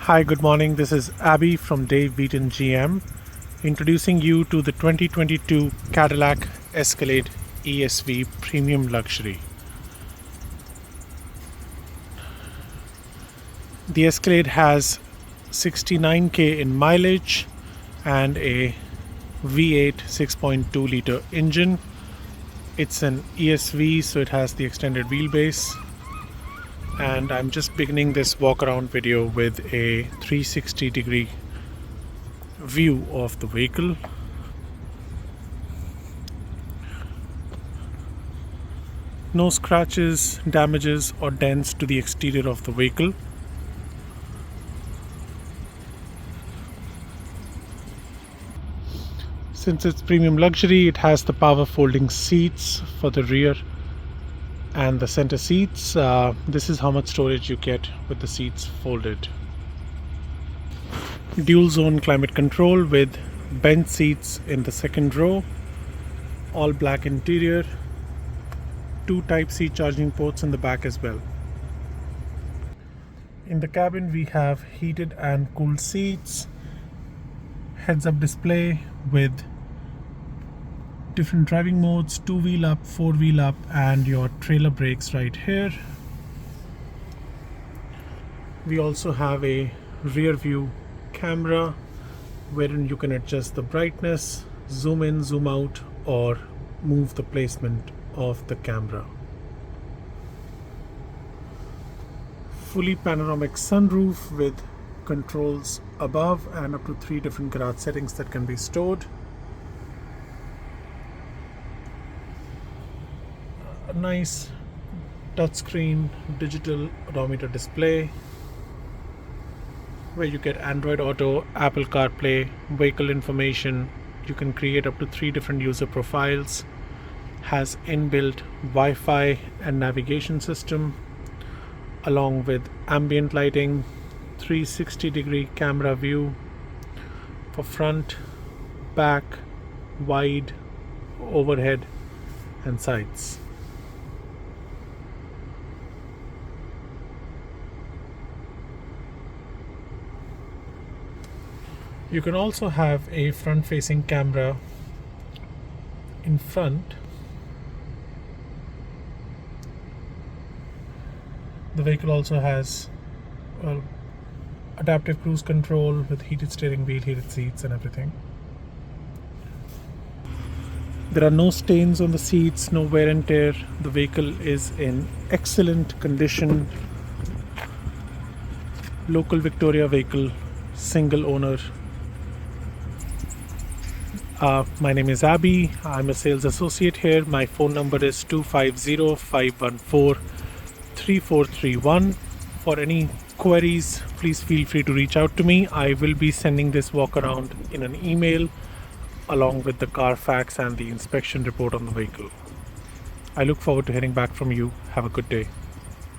Hi, good morning. This is Abby from Dave Wheaton GM, introducing you to the 2022 Cadillac Escalade ESV Premium Luxury. The Escalade has 69k in mileage and a V8 6.2 liter engine. It's an ESV, so it has the extended wheelbase. And I'm just beginning this walk around video with a 360 degree view of the vehicle. No scratches, damages or dents to the exterior of the vehicle. Since it's premium luxury, it has the power folding seats for the rear and the center seats. This is how much storage you get with the seats folded. Dual zone climate control with bench seats in the second row, all black interior, 2 Type-C charging ports in the back as well. In the cabin we have heated and cooled seats, heads-up display with different driving modes, 2-wheel up, 4-wheel up, and your trailer brakes right here. We also have a rear view camera wherein you can adjust the brightness, zoom in, zoom out, or move the placement of the camera. Fully panoramic sunroof with controls above and up to 3 different garage settings that can be stored. A nice touchscreen digital odometer display where you get Android Auto, Apple CarPlay, vehicle information. You can create up to 3 different user profiles. Has inbuilt Wi-Fi and navigation system along with ambient lighting, 360 degree camera view for front, back, wide, overhead and sides. You can also have a front-facing camera in front. The vehicle also has adaptive cruise control with heated steering wheel, heated seats and everything. There are no stains on the seats, no wear and tear. The vehicle is in excellent condition. Local Victoria vehicle, single owner. My name is Abby. I'm a sales associate here. My phone number is 250-514-3431. For any queries, please feel free to reach out to me. I will be sending this walk around in an email along with the Carfax and the inspection report on the vehicle. I look forward to hearing back from you. Have a good day.